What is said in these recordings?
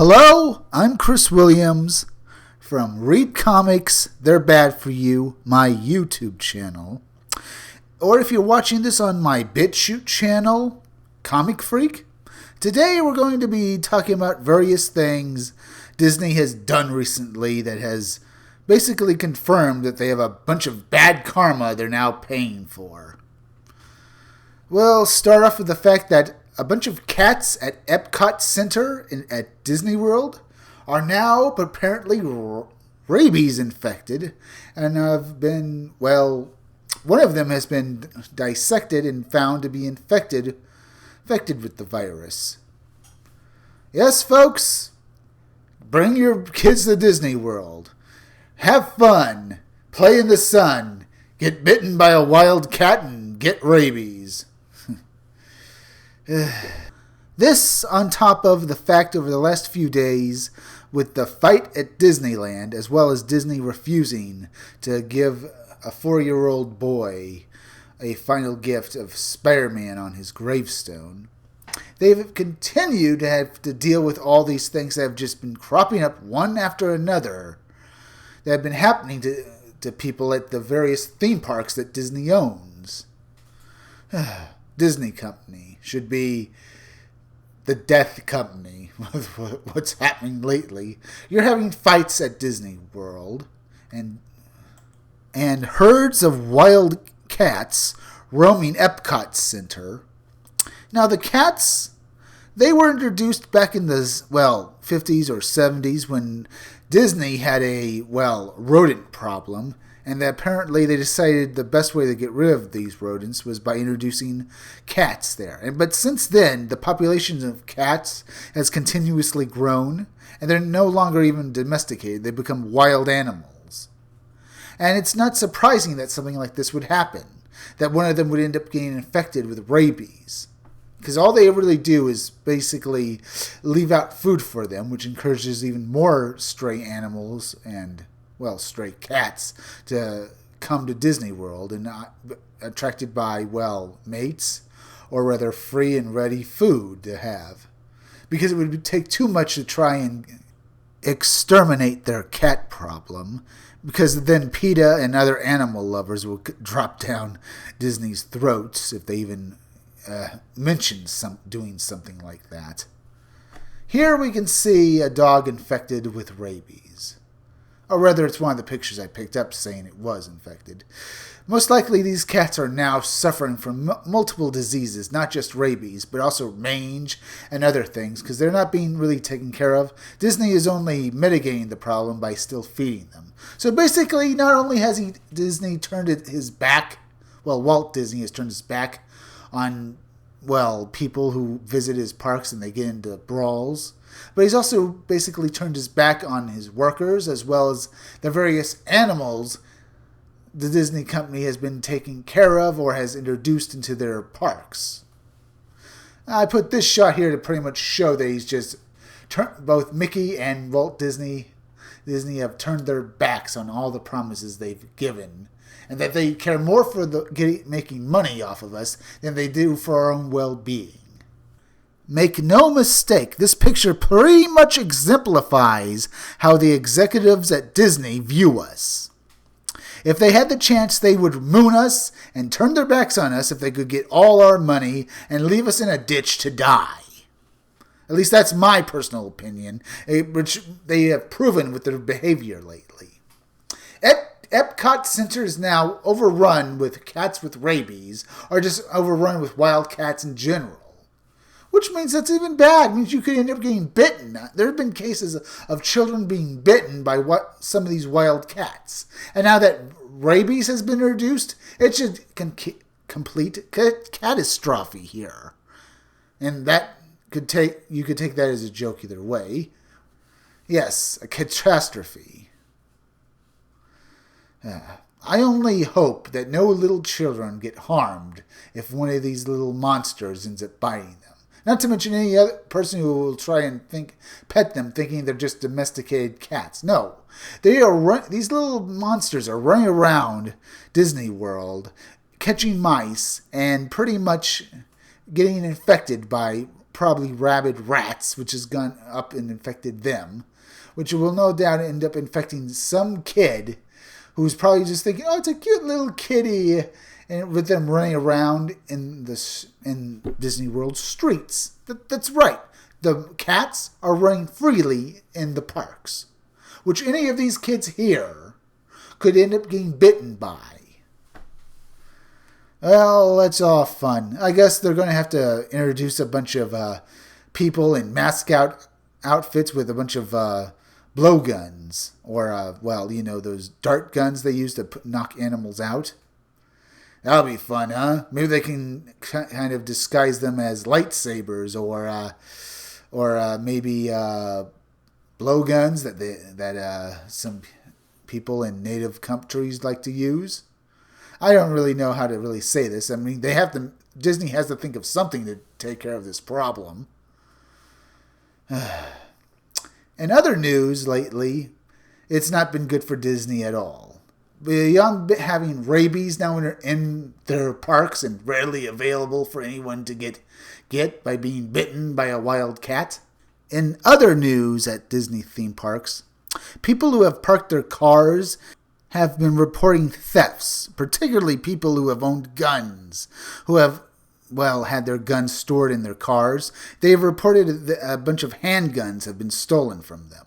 Hello, I'm Chris Williams from Read Comics, They're Bad For You, my YouTube channel. Or if you're watching this on my BitChute channel, Comic Freak. Today we're going to be talking about various things Disney has done recently that has basically confirmed that they have a bunch of bad karma they're now paying for. We'll start off with the fact that a bunch of cats at Epcot Center at Disney World are now apparently rabies infected and have been, one of them has been dissected and found to be infected with the virus. Yes, folks, bring your kids to Disney World. Have fun, play in the sun, get bitten by a wild cat and get rabies. This on top of the fact over the last few days with the fight at Disneyland, as well as Disney refusing to give a 4-year-old boy a final gift of Spider-Man on his gravestone. They've continued to have to deal with all these things that have just been cropping up one after another that have been happening to people at the various theme parks that Disney owns. Disney Company should be the death company with what's happening lately. You're having fights at Disney World and herds of wild cats roaming Epcot Center. Now the cats, they were introduced back in the 50s or 70s when Disney had a rodent problem. And apparently they decided the best way to get rid of these rodents was by introducing cats there. But since then, the population of cats has continuously grown, and they're no longer even domesticated. They become wild animals. And it's not surprising that something like this would happen, that one of them would end up getting infected with rabies. Because all they really do is basically leave out food for them, which encourages even more stray animals and stray cats to come to Disney World and not attracted by, mates, or rather free and ready food to have. Because it would take too much to try and exterminate their cat problem, because then PETA and other animal lovers will drop down Disney's throats if they even mention doing something like that. Here we can see a dog infected with rabies. Or rather, it's one of the pictures I picked up saying it was infected. Most likely, these cats are now suffering from multiple diseases, not just rabies, but also mange and other things, because they're not being really taken care of. Disney is only mitigating the problem by still feeding them. So basically, not only has Disney turned his back, Walt Disney has turned his back on, people who visit his parks and they get into brawls, but he's also basically turned his back on his workers as well as the various animals the Disney company has been taking care of or has introduced into their parks. I put this shot here to pretty much show that he's just both Mickey and Walt Disney have turned their backs on all the promises they've given, and that they care more for making money off of us than they do for our own well-being. Make no mistake, this picture pretty much exemplifies how the executives at Disney view us. If they had the chance, they would moon us and turn their backs on us if they could get all our money and leave us in a ditch to die. At least that's my personal opinion, which they have proven with their behavior lately. Epcot Center is now overrun with cats with rabies, or just overrun with wild cats in general. Which means that's even bad. It means you could end up getting bitten. There have been cases of children being bitten by some of these wild cats. And now that rabies has been introduced, it should complete catastrophe here. And that you could take that as a joke either way. Yes, a catastrophe. I only hope that no little children get harmed if one of these little monsters ends up biting them. Not to mention any other person who will try and pet them thinking they're just domesticated cats. No, these little monsters are running around Disney World catching mice and pretty much getting infected by probably rabid rats, which has gone up and infected them, which will no doubt end up infecting some kid who's probably just thinking, oh, it's a cute little kitty, and with them running around in Disney World streets. That's right. The cats are running freely in the parks, which any of these kids here could end up getting bitten by. Well, that's all fun. I guess they're going to have to introduce a bunch of people in mascot outfits with a bunch of blowguns. Or, those dart guns they use to knock animals out. That'll be fun, huh? Maybe they can kind of disguise them as lightsabers or maybe blowguns that some people in native countries like to use. I don't really know how to really say this. I mean, Disney has to think of something to take care of this problem. In other news lately, it's not been good for Disney at all. Beyond having rabies now in their parks and readily available for anyone to get by being bitten by a wild cat. In other news at Disney theme parks, people who have parked their cars have been reporting thefts, particularly people who have owned guns, who have, had their guns stored in their cars. They've reported that a bunch of handguns have been stolen from them.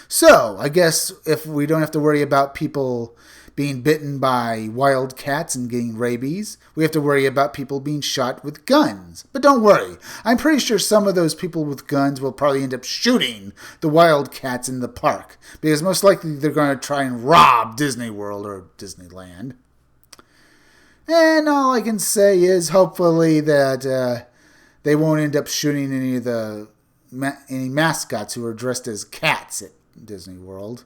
So, I guess if we don't have to worry about people being bitten by wild cats and getting rabies, we have to worry about people being shot with guns. But don't worry, I'm pretty sure some of those people with guns will probably end up shooting the wild cats in the park, because most likely they're going to try and rob Disney World or Disneyland. And all I can say is hopefully that they won't end up shooting any mascots who are dressed as cats at Disney World.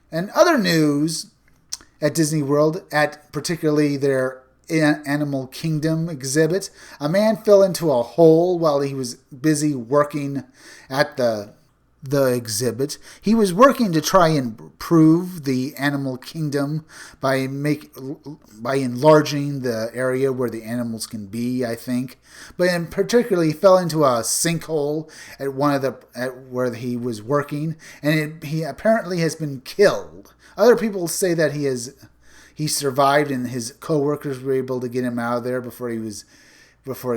And other news at Disney World, at particularly their Animal Kingdom exhibit, a man fell into a hole while he was busy working at the exhibit. He was working to try and improve the Animal Kingdom by enlarging the area where the animals can be, I think. But in particular, he fell into a sinkhole at where he was working, and he apparently has been killed. Other people say that he survived, and his co-workers were able to get him out of there before he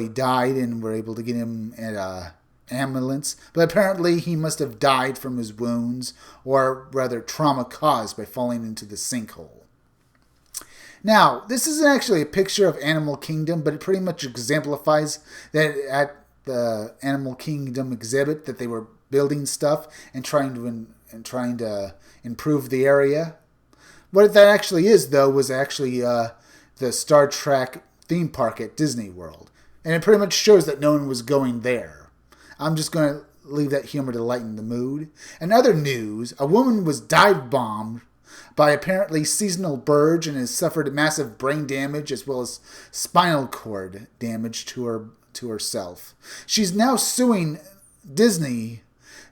died, and were able to get him at a ambulance. But apparently he must have died from his wounds, or rather trauma caused by falling into the sinkhole. Now, this isn't actually a picture of Animal Kingdom, but it pretty much exemplifies that at the Animal Kingdom exhibit that they were building stuff and trying to improve the area. What that actually is, though, was actually the Star Trek theme park at Disney World. And it pretty much shows that no one was going there. I'm just going to leave that humor to lighten the mood. In other news, a woman was dive-bombed by apparently seasonal birds and has suffered massive brain damage as well as spinal cord damage to herself. She's now suing Disney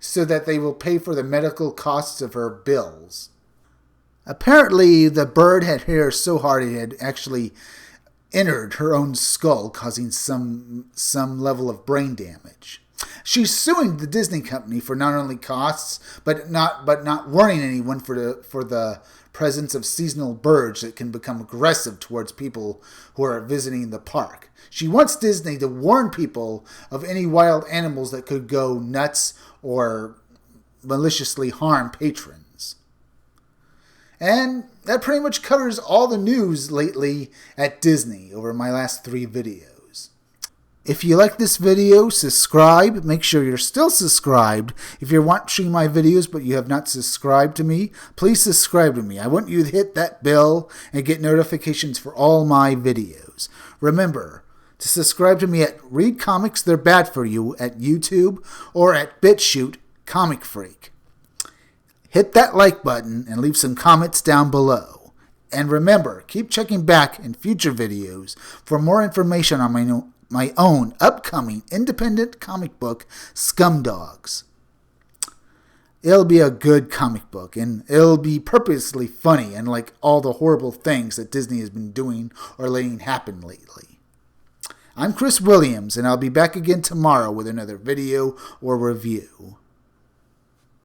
so that they will pay for the medical costs of her bills. Apparently, the bird had hit her so hard it had actually entered her own skull, causing some level of brain damage. She's suing the Disney company for not only costs, but not warning anyone for the presence of seasonal birds that can become aggressive towards people who are visiting the park. She wants Disney to warn people of any wild animals that could go nuts or maliciously harm patrons. And that pretty much covers all the news lately at Disney over my last 3 videos. If you like this video, subscribe. Make sure you're still subscribed. If you're watching my videos but you have not subscribed to me, please subscribe to me. I want you to hit that bell and get notifications for all my videos. Remember to subscribe to me at Read Comics They're Bad For You at YouTube or at BitChute Comic Freak. Hit that like button and leave some comments down below. And remember, keep checking back in future videos for more information on my own upcoming independent comic book, Scumdogs. It'll be a good comic book, and it'll be purposely funny, unlike all the horrible things that Disney has been doing or letting happen lately. I'm Chris Williams, and I'll be back again tomorrow with another video or review.